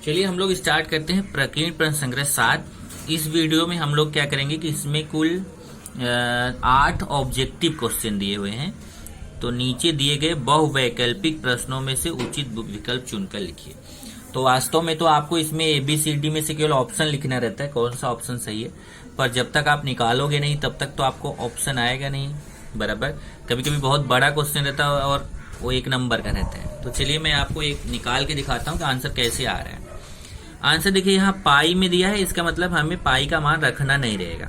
चलिए हम लोग स्टार्ट करते हैं प्रकीर्ण प्रश्न संग्रह 7। इस वीडियो में हम लोग क्या करेंगे कि इसमें कुल 8 ऑब्जेक्टिव क्वेश्चन दिए हुए हैं। तो नीचे दिए गए बहुवैकल्पिक प्रश्नों में से उचित विकल्प चुनकर लिखिए। तो वास्तव में तो आपको इसमें ABCD में से केवल ऑप्शन लिखना रहता है, कौन सा ऑप्शन सही है। पर जब तक आप निकालोगे नहीं तब तक तो आपको ऑप्शन आएगा नहीं, बराबर। कभी कभी बहुत बड़ा क्वेश्चन रहता है और वो 1 नंबर का रहता है। तो चलिए मैं आपको एक निकाल के दिखाता हूँ कि आंसर कैसे आ रहा है। आंसर देखिए, यहाँ पाई में दिया है, इसका मतलब हमें पाई का मान रखना नहीं रहेगा।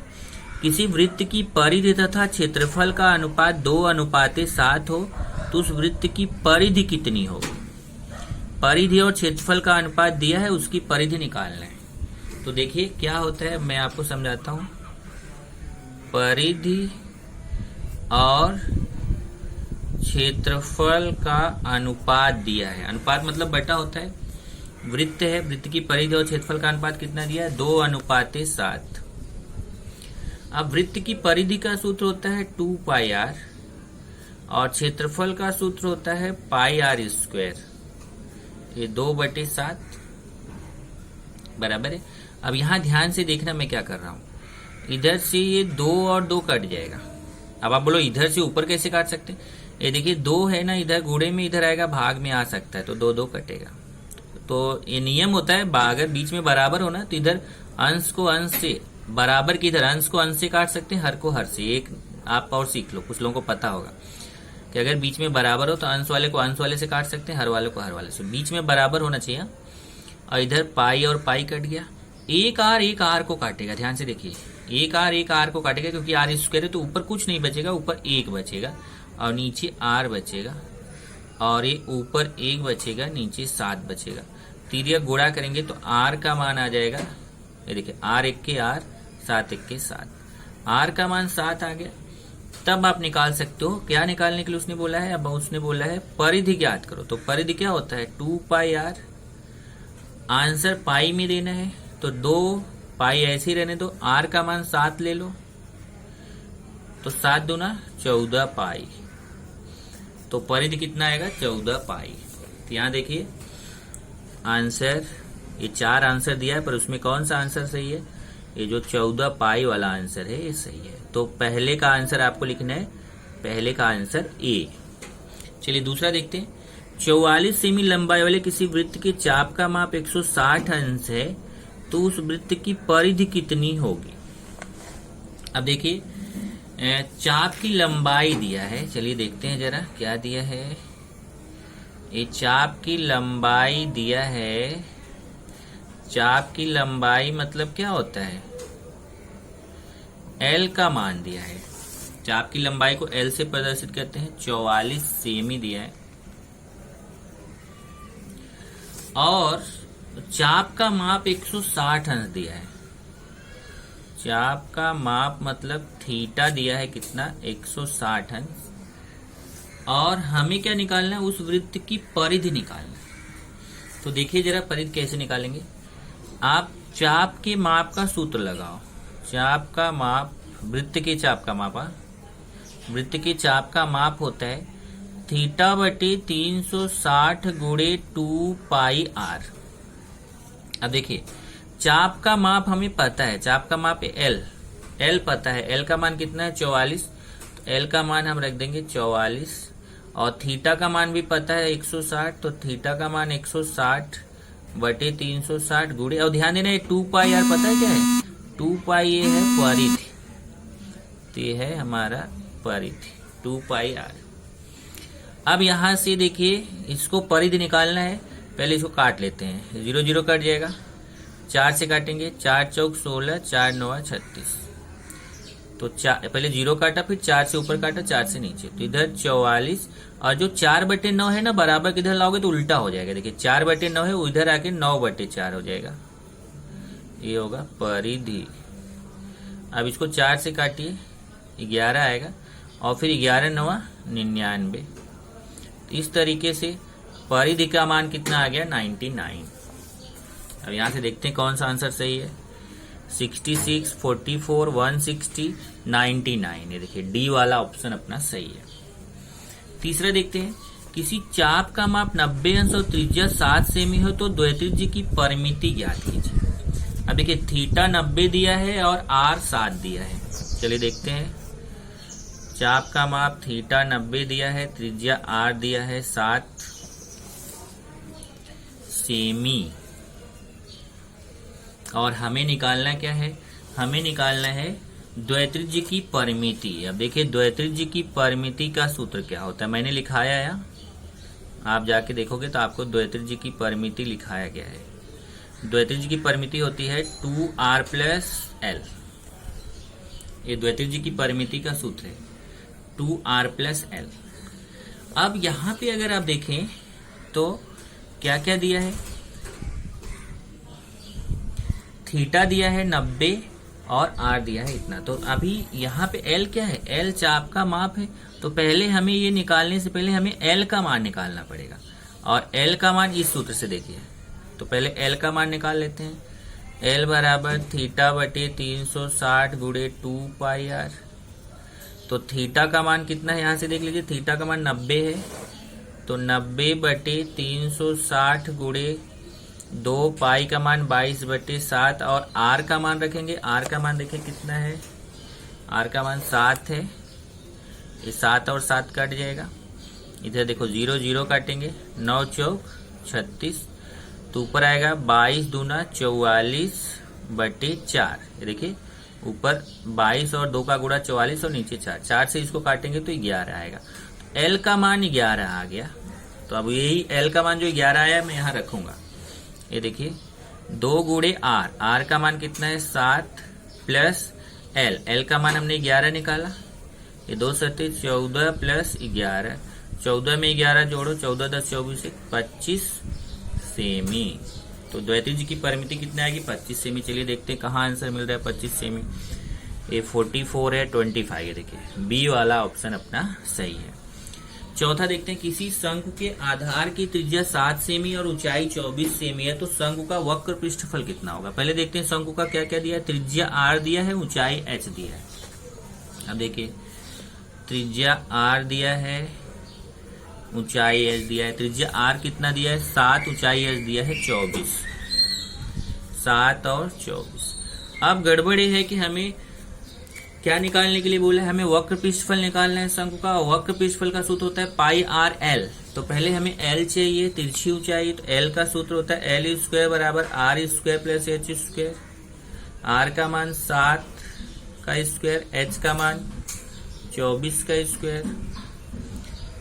किसी वृत्त की परिधि तथा क्षेत्रफल का अनुपात 2:7 हो तो उस वृत्त की परिधि कितनी होगी। परिधि और क्षेत्रफल का अनुपात दिया है, उसकी परिधि निकालना है। तो देखिए क्या होता है, मैं आपको समझाता हूं। परिधि और क्षेत्रफल का अनुपात दिया है, अनुपात मतलब बटा होता है। वृत्त है, वृत्त की परिधि और क्षेत्रफल का अनुपात कितना दिया है, 2:7। अब वृत्त की परिधि का सूत्र होता है 2πr और क्षेत्रफल का सूत्र होता है πr²। ये 2/7 बराबर है। अब यहां ध्यान से देखना मैं क्या कर रहा हूं। इधर से ये 2 और 2 कट जाएगा। अब आप बोलो इधर से ऊपर कैसे काट सकते हैं। ये देखिए 2 है ना, इधर गुणे में इधर आएगा, भाग में आ सकता है, तो 2 कटेगा। तो ये नियम होता है, अगर बीच में बराबर होना तो इधर अंश को अंश से, बराबर की इधर अंश को अंश से काट सकते हैं, हर को हर से। एक आप और सीख लो, कुछ लोगों को पता होगा कि अगर बीच में बराबर हो तो अंश वाले को अंश वाले से काट सकते हैं, हर वाले को हर वाले से। बीच में बराबर होना चाहिए। और इधर पाई और पाई कट गया। एक आर को काटेगा, ध्यान से देखिए। एक आर को काटेगा, क्योंकि r² है तो ऊपर कुछ नहीं बचेगा, ऊपर 1 बचेगा और नीचे r बचेगा। और ये ऊपर 1 बचेगा, नीचे 7 बचेगा। तिर्यक गुणा करेंगे तो r का मान आ जाएगा, ये देखिए r1 के r, 7 के 7। r का मान 7 आ गया। तब आप निकाल सकते हो। क्या निकालने के लिए उसने बोला है, अब उसने बोला है परिधि ज्ञात करो। तो परिधि क्या होता है, 2πr। आंसर पाई में देना है तो 2 पाई ऐसे ही रहने दो, r का मान 7 ले लो, तो 7 दूना 14 पाई। तो परिधि कितना आएगा, 14 पाई। तो यहाँ देखिए आंसर, ये 4 आंसर दिया है, पर उसमें कौन सा आंसर सही है, ये जो 14 पाई वाला आंसर है ये सही है। तो पहले का आंसर आपको लिखना है, पहले का आंसर ए। चलिए दूसरा देखते हैं। 44 सेमी लंबाई वाले किसी वृत्त के चाप का माप 160 अंश है तो उस वृत्त की परिधि कितनी होगी। अब देखिए चाप की लंबाई दिया है, चलिए देखते हैं जरा क्या दिया है। ये चाप की लंबाई दिया है। चाप की लंबाई मतलब क्या होता है, L का मान दिया है। चाप की लंबाई को L से प्रदर्शित करते हैं। 44 सेमी दिया है और चाप का माप 160 अंश दिया है। चाप का माप मतलब थीटा दिया है कितना, 160 अंश। और हमें क्या निकालना है, उस वृत्त की परिधि निकालना है। तो देखिए जरा परिधि कैसे निकालेंगे। आप चाप के माप का सूत्र लगाओ। चाप का माप, वृत्त के चाप का माप, वृत्त के चाप का माप होता है θ/360 गुणे 2πr। अब देखिए चाप का माप हमें पता है, चाप का माप L पता है। L का मान कितना है, 44। तो L का मान हम रख देंगे 44। और थीटा का मान भी पता है 160, तो थीटा का मान 160/360 गुणे, और ध्यान देना ये 2πr पता है क्या है, 2π ये है परिधि, तो ये है हमारा परिधि 2πr। अब यहां से देखिए इसको परिधि निकालना है। पहले इसको काट लेते हैं, 0 0 कट जाएगा, 4 से काटेंगे, 4 चौक 16, 4 9 36। तो पहले 0 काटा, फिर 4 से ऊपर काटा, 4 से नीचे, तो इधर 44। और जो 4/9 है ना, बराबर किधर लाओगे तो उल्टा हो जाएगा। देखिए 4/9 है, उधर आके 9/4 हो जाएगा, ये होगा परिधि। अब इसको 4 से काटिए, 11 आएगा, और फिर 11 9 99। तो इस तरीके से परिधि का मान कितना आ गया, 99। अब यहां से देखते हैं कौन सा आंसर सही है। 66, 44, 160, 99। ये देखिए डी वाला ऑप्शन अपना सही है। तीसरा देखते हैं। किसी चाप का माप 90 अंश और त्रिज्या 7 सेमी हो तो द्वैत्रिज्य की परिमिति ज्ञात कीजिए। अब देखिए थीटा 90 दिया है और आर 7 दिया है। चलिए देखते हैं। चाप का माप थीटा 90 दिया है, त्रिज्या आर दिया है 7 सेमी, और हमें निकालना क्या है? हमें निकालना है द्वैत्रिज्य की परिमिति। अब देखिए द्वैत्रिज्य की परिमिति का सूत्र क्या होता है, मैंने लिखाया है, आप जाके देखोगे तो आपको द्वैत्रिज्य की परिमिति लिखाया गया है। द्वैत्रिज्य की परिमिति होती है 2r प्लस एल। ये द्वैत्रिज्य की परिमिति का सूत्र है 2r प्लस एल। अब यहां पे अगर आप देखें तो क्या क्या दिया है? थीटा दिया है 90 और आर दिया है इतना। तो अभी यहाँ पे एल क्या है? एल चाप का माप है। तो पहले हमें ये निकालने से पहले हमें एल का मान निकालना पड़ेगा, और एल का मान इस सूत्र से देखिए। तो पहले एल का मान निकाल लेते हैं। एल बराबर थीटा बटे 360 गुणे 2 पाई आर। तो थीटा का मान कितना है यहाँ से देख लीजिए, थीटा का मान 90 है। तो 90 बटे 360 गुणे 2 पाई का मान 22 बटे 7, और आर का मान रखेंगे। आर का मान देखें कितना है? आर का मान 7 है। ये 7 और 7 कट जाएगा। इधर देखो 0 0 काटेंगे, 9 चौक 36, तो ऊपर आएगा 22 दूना 44 बटे 4। ये देखिए ऊपर 22 और 2 का गुणा 44 और नीचे 4, 4 से इसको काटेंगे तो 11 आएगा। एल का मान 11 आ गया। तो अब यही एल का मान जो 11 आया मैं यहाँ रखूंगा। ये देखिए 2 गुणे आर, आर का मान कितना है? 7 प्लस एल, एल का मान हमने 11 निकाला। ये 2 सत्ते 14 प्लस 11, 14 में 11 जोड़ो, 14 10 24 25 सेमी। तो द्वैत्रिज्य की परिमिति कितना आएगी? 25 सेमी। चलिए देखते हैं कहाँ आंसर मिल रहा है 25 सेमी। ये 44 है, 25 है। देखिए बी वाला ऑप्शन अपना सही है। चौथा देखते हैं, किसी शंकु के आधार की त्रिज्या 7 सेमी और ऊंचाई 24 सेमी है तो शंकु का वक्र पृष्ठफल कितना होगा? पहले देखते हैं शंकु का क्या क्या दिया है। त्रिज्या आर दिया है, ऊंचाई एच दिया है। अब देखिए त्रिज्या आर दिया है, ऊंचाई एच दिया है। त्रिज्या आर कितना दिया है? 7, ऊंचाई एच दिया है 24, 7 और 24। अब गड़बड़ी है कि हमें क्या निकालने के लिए बोला है? हमें वक्र पृष्ठफल निकालना है शंकु का। वक्र पृष्ठफल का सूत्र होता है पाई आर एल। तो पहले हमें एल चाहिए, तिरछी ऊंचाई। तो एल का सूत्र होता है एल स्क्वायर बराबर R square plus H square. R का मान 7 का स्क्वायर, एच का मान 24 का स्क्वायर,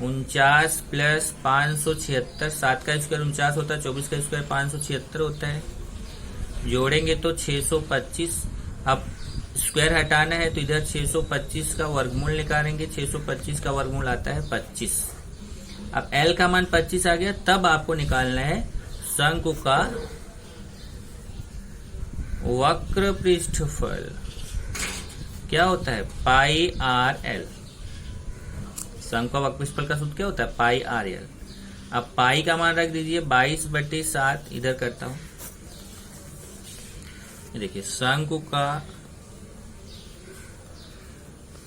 49 प्लस 576। 7 का स्क्वायर 49 होता है, 24 का स्क्वायर 576 होता है। जोड़ेंगे तो 625। अब स्क्वायर हटाना है तो इधर 625 का वर्गमूल निकालेंगे। 625 का वर्गमूल आता है 25। अब L का मान 25 आ गया। तब आपको निकालना है शंकु का वक्र पृष्ठफल। क्या होता है? पाई आर एल। शंकु का वक्र पृष्ठफल का सूत्र क्या होता है? पाई आर एल। अब पाई का मान रख दीजिए 22 बटे 7। इधर करता हूं, देखिए शंकु का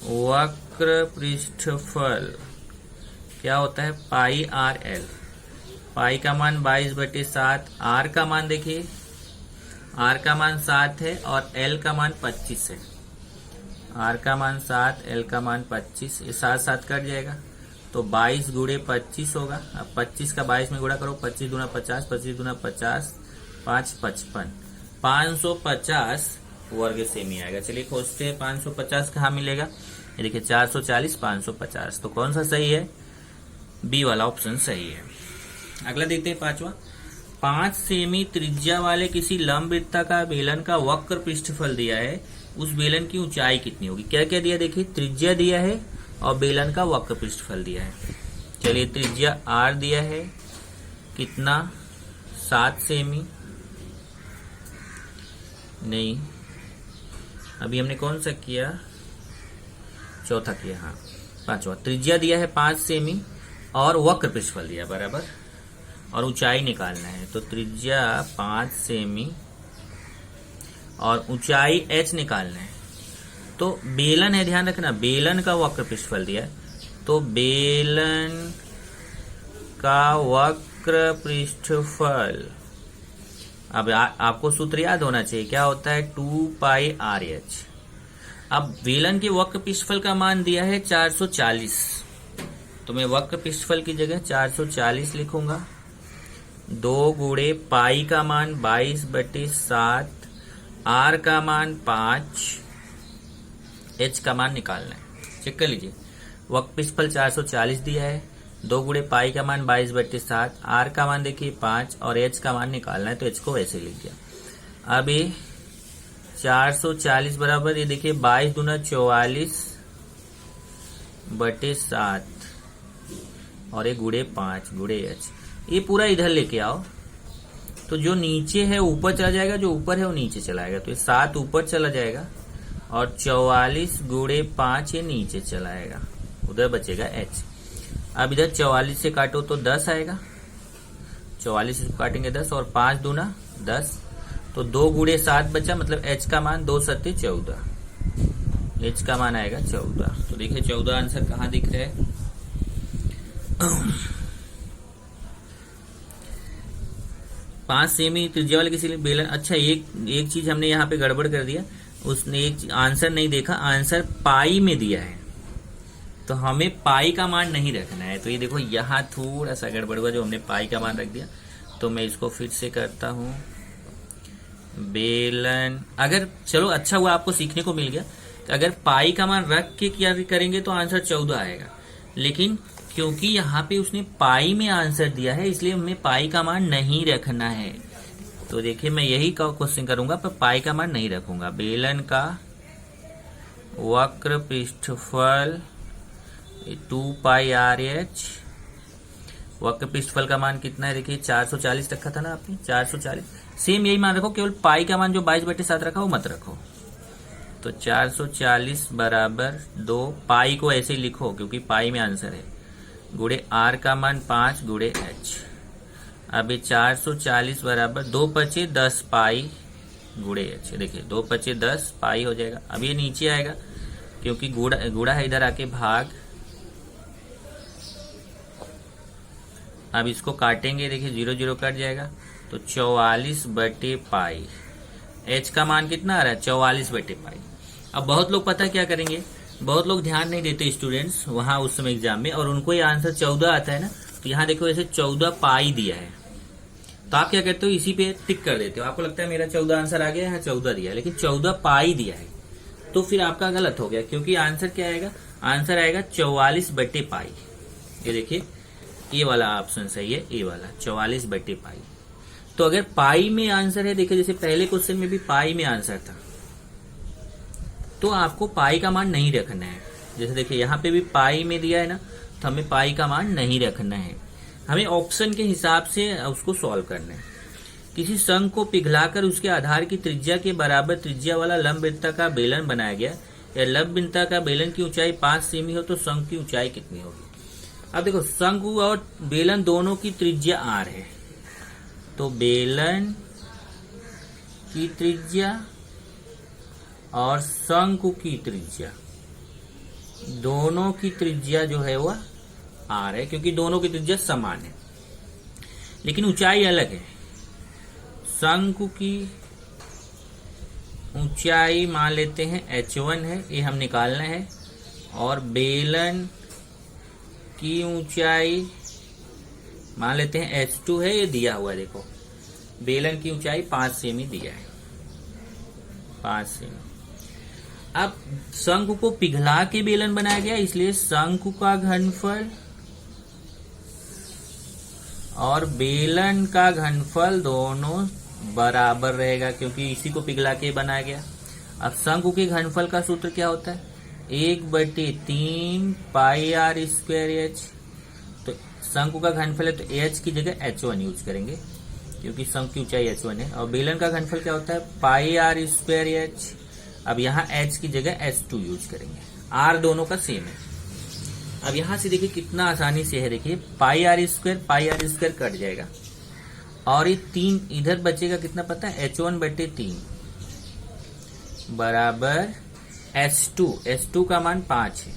वक्र पृष्ठफल क्या होता है? पाई आर एल। पाई का मान 22 बटे 7। आर का मान देखिए, आर का मान 7 है और एल का मान 25 है। आर का मान 7, एल का मान 25। ये 7 7 कट जाएगा तो 22 गुणे 25 होगा। अब 25 का 22 में गुणा करो, 25 दूना 50, 25 दूना 50, 5 55, 550 वर्ग सेमी आएगा। चलिए खोजते हैं 550 कहाँ मिलेगा। ये देखिए 440, 550। तो कौन सा सही है? बी वाला ऑप्शन सही है। अगला देखते हैं पांचवा। 5 सेमी त्रिज्या वाले किसी लंबवृत्ताकार बेलन का वक्र पृष्ठफल दिया है, उस बेलन की ऊंचाई कितनी होगी? क्या क्या दिया? देखिए त्रिज्या दिया है और बेलन का वक्र पृष्ठफल दिया है। चलिए त्रिज्या आर दिया है कितना? 7 सेमी। नहीं, अभी हमने कौन सा किया? चौथा किया, हाँ पांचवा। त्रिज्या दिया है 5 सेमी और वक्र पृष्ठफल दिया बराबर, और ऊंचाई निकालना है। तो त्रिज्या 5 सेमी और ऊंचाई h निकालना है। तो बेलन है, ध्यान रखना, बेलन का वक्र पृष्ठफल दिया है। तो बेलन का वक्र पृष्ठफल। अब आपको सूत्र याद होना चाहिए, क्या होता है 2πRH। अब बेलन के वक्र पृष्ठफल का मान दिया है 440, तो मैं वक्र पृष्ठफल की जगह 440 लिखूंगा। 2 गुणे पाई का मान 22/7, R का मान 5, H का मान निकालना है। चेक कर लीजिए, वक्र पृष्ठफल 440 दिया है, 2 गुणे पाई का मान 22/7, R का मान देखिए 5 और H का मान निकालना है, तो H को वैसे लिख दिया। अब ये 440 बराबर, ये देखिए 22 दूना 44/7 और ये गुणे 5 गुणे H। ये पूरा इधर लेके आओ, तो जो नीचे है ऊपर चला जाएगा, जो ऊपर है वो नीचे चला आएगा, तो ये 7 ऊपर चला जाएगा और 44 गुणे 5 ये नीचे चला आएगा, उधर बचेगा H। अब इधर 44 से काटो तो 10 आएगा, 44 से काटेंगे 10 और 5 दूना 10, तो 2 गुणे 7 बचा, मतलब H का मान 2 सत्ते 14, H का मान आएगा 14। तो देखिए 14 आंसर कहाँ दिख रहा है। 5 सेमी त्रिज्या वाले किसी बेलन। अच्छा, एक चीज हमने यहाँ पे गड़बड़ कर दिया, उसने एक आंसर नहीं देखा, आंसर पाई में दिया है, तो हमें पाई का मान नहीं रखना है। तो ये देखो यहाँ थोड़ा सा गड़बड़ हुआ, जो हमने पाई का मान रख दिया। तो मैं इसको फिर से करता हूँ, बेलन। अगर चलो अच्छा हुआ, आपको सीखने को मिल गया, अगर पाई का मान रख के क्या करेंगे तो आंसर 14 आएगा, लेकिन क्योंकि यहाँ पे उसने पाई में आंसर दिया है, इसलिए हमें पाई का मान नहीं रखना है। तो देखिए मैं यही का क्वेश्चन करूंगा, पर पाई का मान नहीं रखूंगा। बेलन का वक्र पृष्ठफल 2πRH, वक्र पृष्ठफल का मान कितना है, देखिए 440 रखा था ना आपने, 440 सेम यही मान रखो, केवल पाई का मान जो 22/7 रखा वो मत रखो। तो 440 बराबर 2, पाई को ऐसे ही लिखो क्योंकि पाई में आंसर है, गुणे R का मान 5 गुणे H। अब 440 बराबर 2 पचे 10 पाई गुणे H। देखिए 2 पचे 10 पाई हो जाएगा। अब ये नीचे आएगा क्योंकि गुड़ा है, इधर आके भाग। अब इसको काटेंगे, देखिए 0 0 कट जाएगा, तो 44/पाई। H का मान कितना आ रहा है, 44/पाई। अब बहुत लोग पता क्या करेंगे, बहुत लोग ध्यान नहीं देते स्टूडेंट्स वहां उस समय एग्जाम में, और उनको ये आंसर 14 आता है ना, तो यहाँ देखो ऐसे 14 पाई दिया है, तो आप क्या करते हो, इसी पे टिक कर देते हो। आपको लगता है मेरा 14 आंसर आ गया, यहाँ 14 दिया है, लेकिन 14 पाई दिया है, तो फिर आपका गलत हो गया, क्योंकि आंसर क्या आएगा, आंसर आएगा 44/पाई। ये देखिए ये वाला ऑप्शन सही है, ये वाला 44/पाई। तो अगर पाई में आंसर है, देखिए जैसे पहले क्वेश्चन में भी पाई में आंसर था, तो आपको पाई का मान नहीं रखना है। जैसे देखिए यहाँ पे भी पाई में दिया है ना, तो हमें पाई का मान नहीं रखना है, हमें ऑप्शन के हिसाब से उसको सॉल्व करना है। किसी शंख को पिघलाकर उसके आधार की त्रिज्या के बराबर त्रिज्या वाला लंबवृत्त का बेलन बनाया गया, या लंबवृत्त का बेलन की ऊंचाई 5 सेमी हो, तो शंख की ऊंचाई कितनी होगी। अब देखो शंख और बेलन दोनों की त्रिज्या R है, तो बेलन की त्रिज्या और शंकु की त्रिज्या, दोनों की त्रिज्या जो है वह R है, क्योंकि दोनों की त्रिज्या समान है, लेकिन ऊंचाई अलग है। शंकु की ऊंचाई मान लेते हैं H1 है, ये हम निकालना है, और बेलन की ऊंचाई मान लेते हैं H2 है, ये दिया हुआ है। देखो बेलन की ऊंचाई 5 सेमी दिया है, 5 सेमी। अब शंकु को पिघला के बेलन बनाया गया, इसलिए शंकु का घनफल और बेलन का घनफल दोनों बराबर रहेगा, क्योंकि इसी को पिघला के बनाया गया। अब शंकु के घनफल का सूत्र क्या होता है, 1/3 पाई R स्क्वायर H। तो शंकु का घनफल है, तो H की जगह H1 यूज करेंगे, क्योंकि शंकु की ऊंचाई H1 है। और बेलन का घनफल क्या होता है, पाई R स्क्वायर H। अब यहाँ H की जगह H2 यूज करेंगे, R दोनों का सेम है। अब यहाँ से देखिए कितना आसानी से है, देखिए पाई R स्क्वायर कट जाएगा, और ये 3 इधर बचेगा, कितना पता है, H1/3 बराबर H2 का मान 5 है।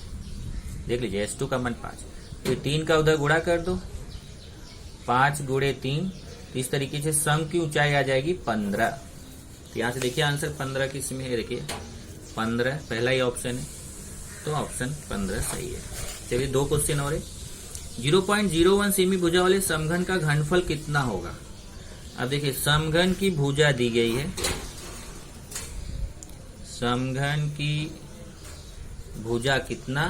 देख लीजिए H2 का मान 5, ये 3 का उधर गुणा कर दो, 5 गुणे 3, तो इस तरीके से सम की ऊंचाई आ जाएगी 15। तो यहाँ से देखिए आंसर 15 किस में है, देखिए 15 पहला ही ऑप्शन है, तो ऑप्शन 15 सही है। चलिए 2 क्वेश्चन और है। 0.01 सेमी भुजा वाले समघन का घनफल कितना होगा। अब देखिए समघन की भुजा दी गई है, समघन की भुजा कितना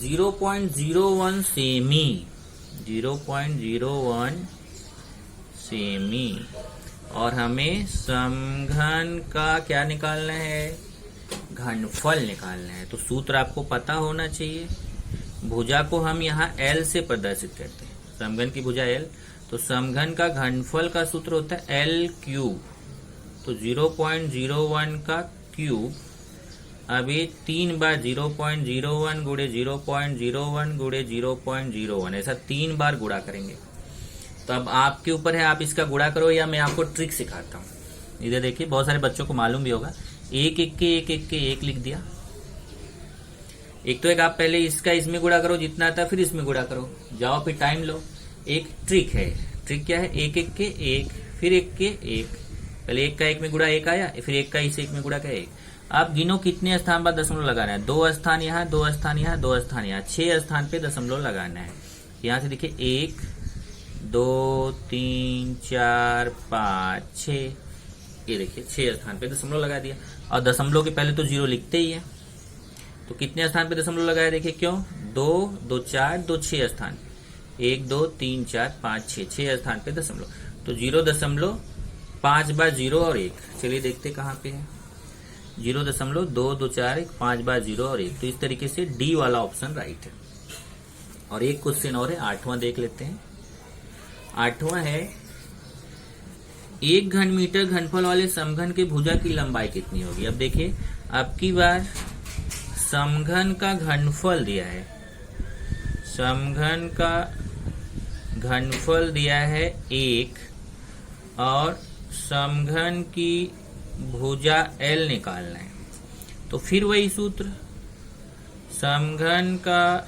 0.01 सेमी, 0.01 सेमी, और हमें समघन का क्या निकालना है, घनफल निकालना है। तो सूत्र आपको पता होना चाहिए। भुजा को हम यहाँ L से प्रदर्शित करते हैं, समघन की भुजा L, तो समघन का घनफल का सूत्र होता है L क्यूब। तो 0.01 का क्यूब, अब ये 3 बार 0.01 गुणे 0.01 गुणे 0.01, ऐसा 3 बार गुणा करेंगे। तो अब आपके ऊपर है, आप इसका गुणा करो या मैं आपको ट्रिक सिखाता हूँ। इधर देखिए बहुत सारे बच्चों को मालूम भी होगा, एक एक के एक लिख दिया। एक तो एक आप पहले इसका इसमें गुणा करो जितना आता है, फिर इसमें गुणा करो, जाओ फिर टाइम लो। एक ट्रिक है, ट्रिक क्या है, एक एक के एक, फिर एक के एक, पहले एक का एक में गुणा 1 आया, फिर एक का इस एक में गुणा का 1। आप गिनो कितने स्थान पर दशमलव लगाना है, 2 स्थान यहाँ, 2 स्थान यहाँ, 2 स्थान यहाँ, 6 स्थान पे दशमलव लगाना है। यहाँ से देखिए 1 2 3 4 5 6, ये देखिए 6 स्थान पे दशमलव लगा दिया। और दशमलव के पहले तो 0 लिखते ही है, तो कितने स्थान पे दशमलव लगाया देखिए, क्यों 2 2 4 2 6 स्थान, 1 2 3 4 5 6, 6 स्थान पे दशमलव, तो 0.5 बार 0 और 1। चलिए देखते कहाँ पे है, 0.224 5 बार 0 और 1। तो इस तरीके से डी वाला ऑप्शन राइट है। और एक क्वेश्चन और है, 8वां देख लेते हैं। 8वां है, 1 घन मीटर घनफल वाले समघन के भुजा की लंबाई कितनी होगी। अब देखिए अब की बार समघन का घनफल दिया है, समघन का घनफल दिया है 1, और समघन की भुजा L निकालना है। तो फिर वही सूत्र, समघन का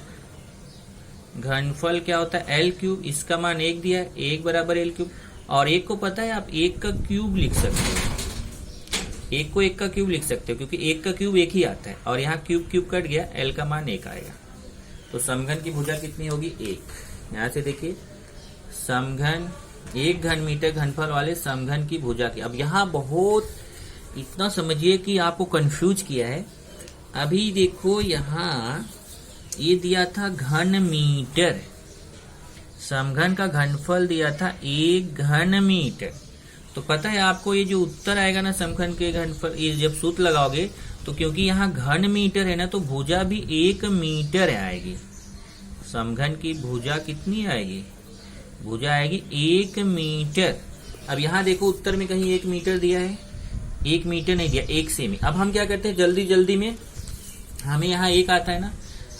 घनफल क्या होता है L क्यूब, इसका मान 1 दिया है, 1 बराबर L क्यूब। और 1 को पता है आप 1 का क्यूब लिख सकते हो, 1 को 1 का क्यूब लिख सकते हो, क्योंकि 1 का क्यूब 1 ही आता है, और यहाँ क्यूब क्यूब कट गया, L का मान 1 आएगा। तो समघन की भुजा कितनी होगी 1। यहाँ से देखिए समघन 1 घन मीटर घनफल वाले समघन की भुजा की। अब यहाँ बहुत इतना समझिए कि आपको कंफ्यूज किया है। अभी देखो यहाँ ये दिया था घन मीटर, समघन का घनफल दिया था 1 घन मीटर। तो पता है आपको ये जो उत्तर आएगा ना समघन के घनफल, ये जब सूत्र लगाओगे तो क्योंकि यहाँ घन मीटर है ना, तो भुजा भी 1 मीटर आएगी। समघन की भुजा कितनी आएगी, भुजा आएगी 1 मीटर। अब यहाँ देखो उत्तर में कहीं 1 मीटर दिया है, 1 मीटर नहीं दिया, 1 सेमी। अब हम क्या करते हैं जल्दी जल्दी में, हमें यहाँ 1 आता है ना,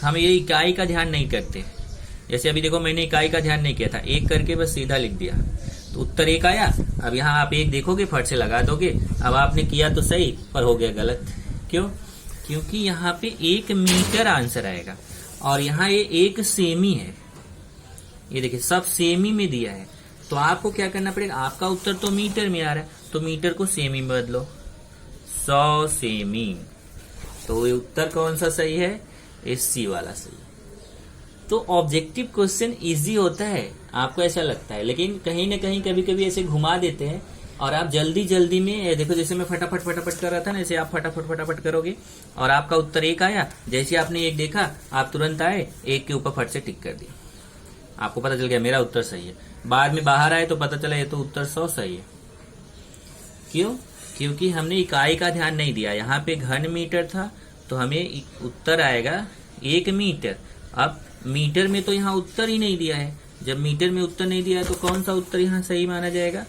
हम ये इकाई का ध्यान नहीं करते। जैसे अभी देखो मैंने इकाई का ध्यान नहीं किया था, 1 करके बस सीधा लिख दिया, तो उत्तर 1 आया। अब यहाँ आप 1 देखोगे फट से लगा दोगे। अब आपने किया तो सही पर हो गया गलत, क्यों, क्योंकि यहाँ पे 1 मीटर आंसर आएगा, और यहाँ ये 1 सेमी है। ये देखिए सब सेमी में दिया है, तो आपको क्या करना पड़ेगा, आपका उत्तर तो मीटर में आ रहा है, तो मीटर को सेमी में बदलो, 100 सेमी। तो ये उत्तर कौन सा सही है, सी वाला सही। तो ऑब्जेक्टिव क्वेश्चन इजी होता है, आपको ऐसा लगता है, लेकिन कहीं ना कहीं कभी कभी ऐसे घुमा देते हैं, और आप जल्दी जल्दी में देखो, जैसे मैं फटाफट कर रहा था ना, ऐसे आप फटाफट करोगे और आपका उत्तर 1 आया। जैसे आपने 1 देखा, आप तुरंत आए 1 के ऊपर फट से टिक कर दिया, आपको पता चल गया मेरा उत्तर सही है। बाद में बाहर आए तो पता चला ये तो उत्तर 100 सही है। क्यों, क्योंकि हमने इकाई का ध्यान नहीं दिया। यहाँ पे घन मीटर था, तो हमें उत्तर आएगा 1 मीटर। अब मीटर में तो यहाँ उत्तर ही नहीं दिया है, जब मीटर में उत्तर नहीं दिया है तो कौन सा उत्तर यहाँ सही माना जाएगा,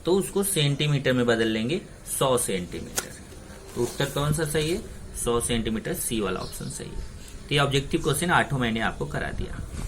तो उसको सेंटीमीटर में बदल लेंगे, 100 सेंटीमीटर। तो उत्तर कौन सा सही है, 100 सेंटीमीटर, सी वाला ऑप्शन सही है। तो ये ऑब्जेक्टिव क्वेश्चन 8 मैंने आपको करा दिया।